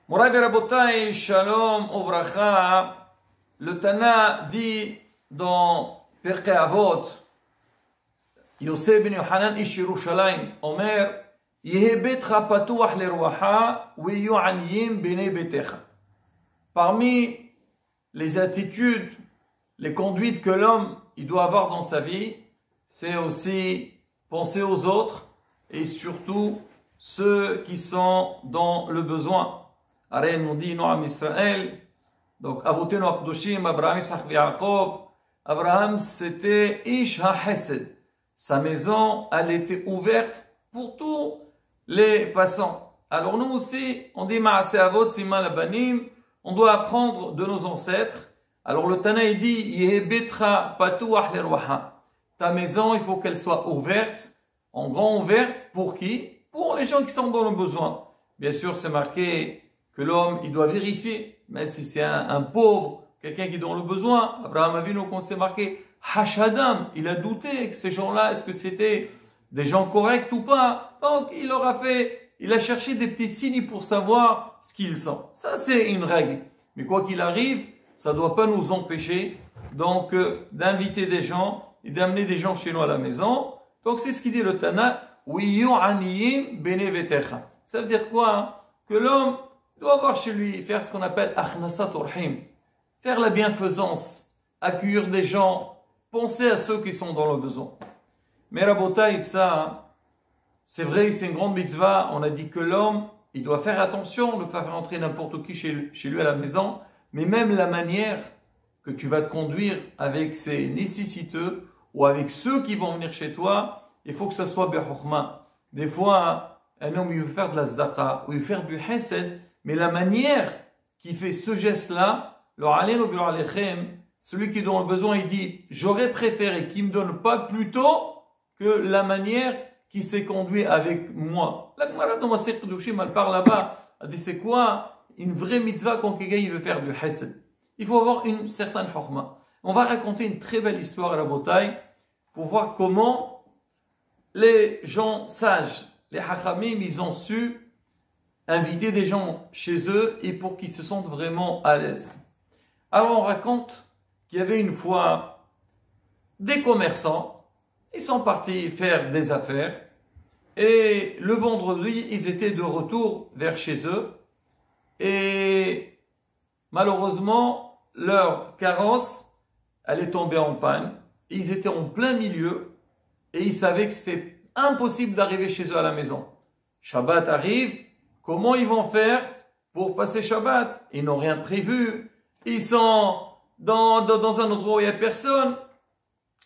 Moray Rabotai, Shalom, Ovracha, le Tana dit dans Pirkei Avot, Yosef ben Yohanan ish Yerushalayim, Omer, Yehe betra patuach lerwacha, Wiyu aniyim bene betecha. Parmi les attitudes, les conduites que l'homme il doit avoir dans sa vie, c'est aussi penser aux autres et surtout ceux qui sont dans le besoin. Arrête nous dit Noam Israël, donc Avotenu Achdoshim, Abraham, Isaac, Yaakov. Abraham c'était Ish HaHesed. Sa maison, elle était ouverte pour tous les passants. Alors nous aussi, on dit Ma'aseh Avot, Siman Labanim, on doit apprendre de nos ancêtres. Alors le Tana il dit Yehe betra patuach lerwaha. Ta maison, il faut qu'elle soit ouverte, en grand ouverte, pour qui? Pour les gens qui sont dans le besoin. Bien sûr, c'est marqué que l'homme, il doit vérifier, même si c'est un pauvre, quelqu'un qui est dans le besoin. Abraham Avinu, quand c'est marqué Hashadam, il a douté que ces gens-là, est-ce que c'était des gens corrects ou pas? Donc, il a cherché des petits signes pour savoir ce qu'ils sont. Ça, c'est une règle. Mais quoi qu'il arrive, ça ne doit pas nous empêcher, donc, d'inviter des gens et d'amener des gens chez nous à la maison. Donc, c'est ce qu'il dit le Tana. Ça veut dire quoi? Hein? Que l'homme doit avoir chez lui, faire ce qu'on appelle akhnasat urhim, faire la bienfaisance, accueillir des gens, penser à ceux qui sont dans le besoin. Mais Rabotai, ça, c'est vrai, c'est une grande mitzvah. On a dit que l'homme, il doit faire attention, ne pas faire entrer n'importe qui chez lui à la maison, mais même la manière que tu vas te conduire avec ces nécessiteux ou avec ceux qui vont venir chez toi, il faut que ça soit bi'hukma. Des fois, un homme, il veut faire de la sdaqa, ou il veut faire du hesed, mais la manière qui fait ce geste-là, celui qui est dans le besoin, il dit, j'aurais préféré qu'il me donne pas plutôt que la manière qui s'est conduit avec moi. La Gemara dans Masechet Kedushim, elle parle là-bas, elle dit, c'est quoi une vraie mitzvah quand quelqu'un il veut faire du hesed? Il faut avoir une certaine hukma. On va raconter une très belle histoire à la bataille pour voir comment les gens sages, les hachamim, ils ont su inviter des gens chez eux et pour qu'ils se sentent vraiment à l'aise. Alors on raconte qu'il y avait une fois des commerçants, ils sont partis faire des affaires et le vendredi, ils étaient de retour vers chez eux et malheureusement, leur carrosse, elle est tombée en panne. Ils étaient en plein milieu et ils savaient que c'était impossible d'arriver chez eux à la maison. Shabbat arrive, comment ils vont faire pour passer Shabbat? Ils n'ont rien prévu, ils sont dans un endroit où il n'y a personne.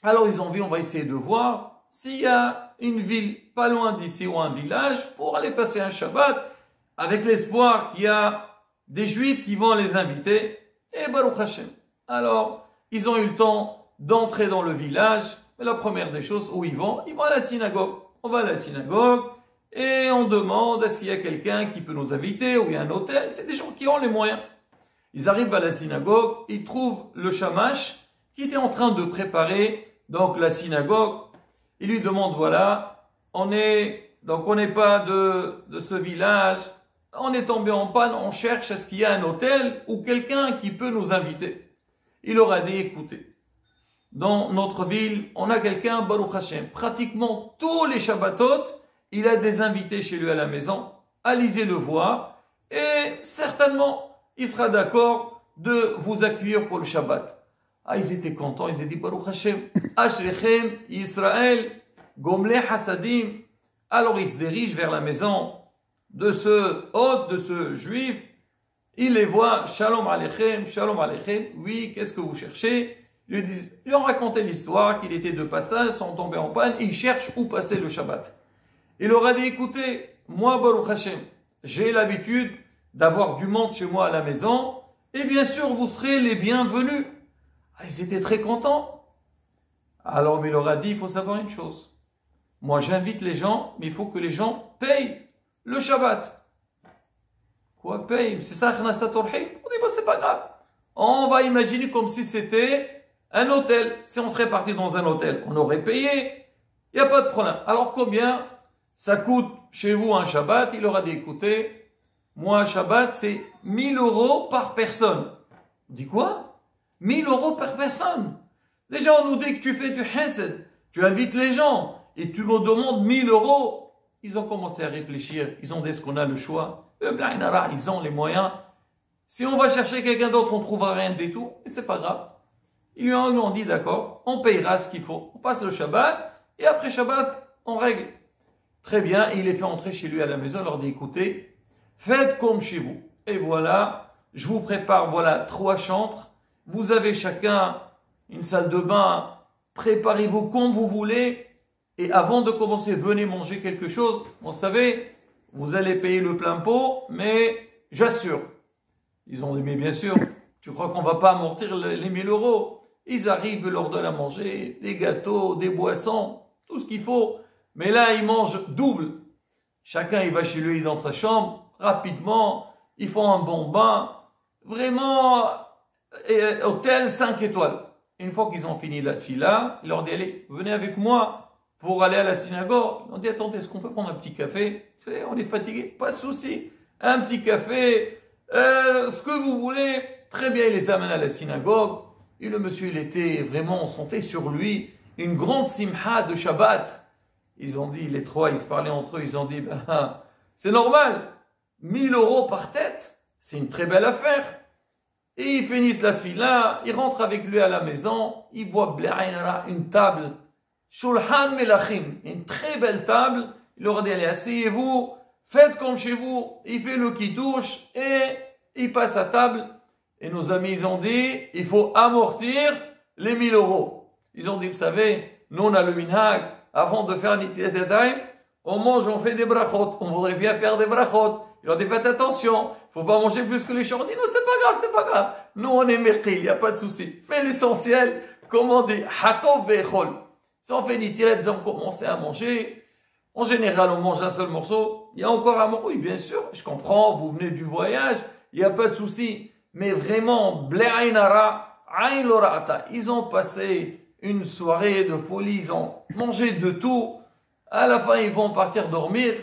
Alors ils ont dit, on va essayer de voir s'il y a une ville pas loin d'ici ou un village pour aller passer un Shabbat avec l'espoir qu'il y a des Juifs qui vont les inviter. Et Baruch Hashem. Alors, ils ont eu le temps d'entrer dans le village. Mais la première des choses, où ils vont à la synagogue. On va à la synagogue et on demande est-ce qu'il y a quelqu'un qui peut nous inviter ou il y a un hôtel. C'est des gens qui ont les moyens. Ils arrivent à la synagogue, ils trouvent le shamash qui était en train de préparer donc la synagogue. Ils lui demandent voilà, on n'est pas de ce village. On est tombé en panne, on cherche est-ce qu'il y a un hôtel ou quelqu'un qui peut nous inviter. Il leur a dit, écoutez, dans notre ville, on a quelqu'un, Baruch Hashem, pratiquement tous les Shabbatot, il a des invités chez lui à la maison, allez le voir, et certainement, il sera d'accord de vous accueillir pour le Shabbat. Ah, ils étaient contents, ils ont dit, Baruch Hashem, Ashrechem, Israël, Gomle Hasadim. Alors ils se dirigent vers la maison de ce hôte, de ce juif, il les voit, Shalom Aleichem, oui, qu'est-ce que vous cherchez? Ils lui ont raconté l'histoire, qu'il était de passage, sont tombés en panne, et ils cherchent où passer le Shabbat. Il leur a dit, écoutez, moi, Baruch Hashem, j'ai l'habitude d'avoir du monde chez moi à la maison, et bien sûr, vous serez les bienvenus. Ah, ils étaient très contents. Alors, il leur a dit, il faut savoir une chose. Moi, j'invite les gens, mais il faut que les gens payent le Shabbat. Quoi, paye? C'est ça, Khnasat Urhim? On dit, c'est pas grave. On va imaginer comme si c'était un hôtel. Si on serait parti dans un hôtel, on aurait payé. Il n'y a pas de problème. Alors, combien ça coûte chez vous un Shabbat? Il aura dit, écoutez, Moi, Shabbat, c'est 1000 euros par personne. On dit quoi? 1000 euros par personne. Déjà, on nous dit que tu fais du hesed. Tu invites les gens et tu nous demandes 1000 euros. Ils ont commencé à réfléchir. Ils ont dit, est-ce qu'on a le choix? Ils ont les moyens. Si on va chercher quelqu'un d'autre, on ne trouvera rien du tout. Et c'est pas grave. Ils lui ont dit, d'accord, on payera ce qu'il faut. On passe le Shabbat et après Shabbat, on règle. Très bien. Et il les fait entrer chez lui à la maison. Il leur dit, écoutez, faites comme chez vous. Et voilà, je vous prépare, voilà, 3 chambres. Vous avez chacun une salle de bain. Préparez-vous comme vous voulez. Et avant de commencer, venez manger quelque chose. Vous savez, vous allez payer le plein pot, mais j'assure. Ils ont dit, mais bien sûr, tu crois qu'on va pas amortir les 1000 euros? Ils arrivent, ils leur donnent à manger, des gâteaux, des boissons, tout ce qu'il faut. Mais là, ils mangent double. Chacun, il va chez lui dans sa chambre, rapidement, ils font un bon bain. Vraiment, hôtel 5 étoiles. Une fois qu'ils ont fini la tfila, il leur dit, allez, venez avec moi pour aller à la synagogue. Ils ont dit, attendez, est-ce qu'on peut prendre un petit café? Vous savez, on est fatigué, pas de souci. Un petit café, ce que vous voulez. Très bien, il les amène à la synagogue. Et le monsieur, il était vraiment, on sentait sur lui une grande simha de Shabbat. Ils ont dit, les trois, ils se parlaient entre eux, ils ont dit, ben, c'est normal. 1000 euros par tête, c'est une très belle affaire. Et ils finissent la tfila, ils rentrent avec lui à la maison, ils voient une table, Shulhan Melachim, une très belle table. Il leur dit, allez, asseyez-vous, faites comme chez vous. Il fait le kiddush et il passe à table. Et nos amis, ils ont dit, il faut amortir les 1000 euros. Ils ont dit, vous savez, nous on a le minhag, avant de faire Nitilat Yadayim, on mange, on fait des brachot. On voudrait bien faire des brachot. Ils ont dit, faites attention, faut pas manger plus que les chants. On dit, non, c'est pas grave, c'est pas grave. Nous, on est merqi, il n'y a pas de souci. Mais l'essentiel, comme on dit, hatov ve'echol. Si on fait Nitilat, ils ont commencé à manger. En général, on mange un seul morceau. Il y a encore un morceau. Oui, bien sûr, je comprends, vous venez du voyage, il n'y a pas de souci. Mais vraiment, ble'ainara, ain lora'ata. Ils ont passé une soirée de folie, ils ont mangé de tout. À la fin, ils vont partir dormir.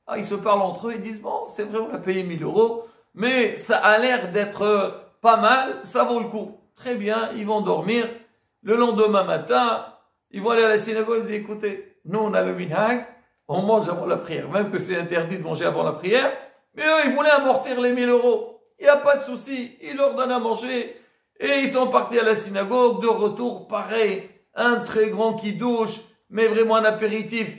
Ah, ils se parlent entre eux, ils disent, bon, c'est vrai, on a payé 1000 euros, mais ça a l'air d'être pas mal, ça vaut le coup. Très bien, ils vont dormir. Le lendemain matin, ils vont aller à la synagogue, ils disent, écoutez, nous, on a le minhag, on mange avant la prière, même que c'est interdit de manger avant la prière, mais eux, ils voulaient amortir les 1000 euros. Il n'y a pas de souci, ils leur donnent à manger, et ils sont partis à la synagogue, de retour, pareil, un très grand kiddush, mais vraiment un apéritif,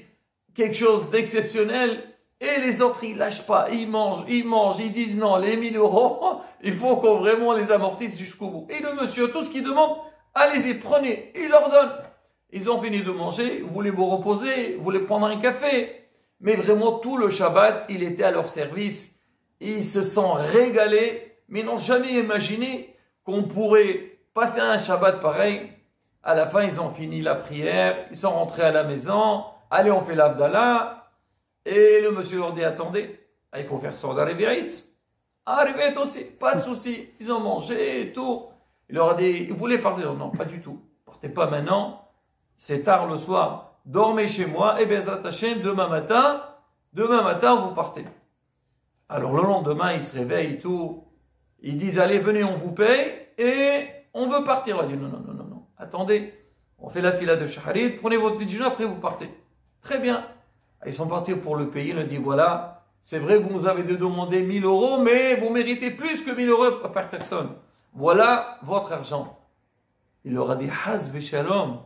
quelque chose d'exceptionnel. Et les autres, ils lâchent pas, ils mangent, ils disent non, les 1000 euros, il faut qu'on vraiment les amortisse jusqu'au bout. Et le monsieur, tout ce qu'il demande, allez-y, prenez, il leur donne. Ils ont fini de manger, vous voulez vous reposer, vous voulez prendre un café. Mais vraiment, tout le Shabbat, il était à leur service. Ils se sont régalés, mais ils n'ont jamais imaginé qu'on pourrait passer un Shabbat pareil. À la fin, ils ont fini la prière, ils sont rentrés à la maison, allez, on fait l'Abdallah. Et le monsieur leur dit, attendez, il faut faire Sorda Revi'it. Ah, Revi'it aussi, pas de souci. Ils ont mangé et tout. Il leur a dit, vous voulez partir? Non, pas du tout. Partez pas maintenant. C'est tard le soir. Dormez chez moi. Et Bezrat Hashem, demain matin, vous partez. Alors le lendemain, ils se réveillent et tout. Ils disent, allez, venez, on vous paye. Et on veut partir. Il a dit, non. Attendez, on fait la fila de Shaharit. Prenez votre petit déjeuner, après vous partez. Très bien. Ils sont partis pour le payer. Il a dit, voilà, c'est vrai, vous nous avez demandé 1000 euros, mais vous méritez plus que 1000 euros par personne. Voilà votre argent. Il leur a dit, Haz v'shalom.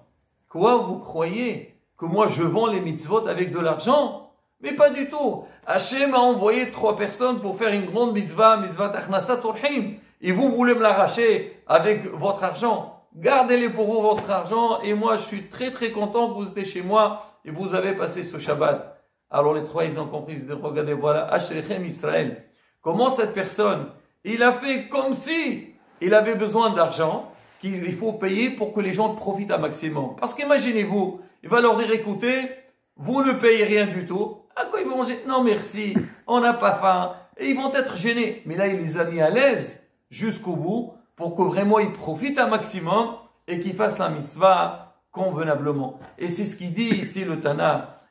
Quoi, vous croyez que moi je vends les mitzvot avec de l'argent? Mais pas du tout. Hachem a envoyé 3 personnes pour faire une grande mitzvah Achnasat Orhim. Et vous voulez me l'arracher avec votre argent. Gardez-les pour vous, votre argent. Et moi, je suis très très content que vous étiez chez moi et vous avez passé ce Shabbat. Alors les 3, ils ont compris. Ils ont dit, regardez, voilà, Ashrechem Israël. Comment cette personne, il a fait comme si il avait besoin d'argent qu'il faut payer pour que les gens profitent un maximum. Parce qu'imaginez-vous, il va leur dire, écoutez, vous ne payez rien du tout. À quoi ils vont dire, non merci, on n'a pas faim. Et ils vont être gênés. Mais là, il les a mis à l'aise jusqu'au bout pour que vraiment ils profitent un maximum et qu'ils fassent la mitzvah convenablement. Et c'est ce qu'il dit ici le Tana.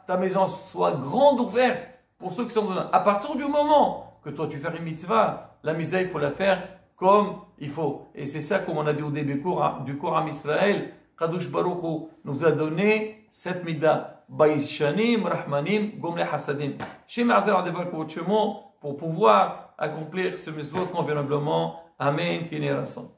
Ta maison soit grande ouverte pour ceux qui sont dedans. À partir du moment que toi tu fais une mitzvah, la mitzvah il faut la faire comme il faut. Et c'est ça, comme on a dit au début du cours à Israël, Kadosh Baruch Hu nous a donné cette mida. Baïshanim, Rahmanim, Gomle Hasadim. Chez Ma'azar Adevar pour pouvoir accomplir ce mitzvot convenablement. Amen. Kine Rasson.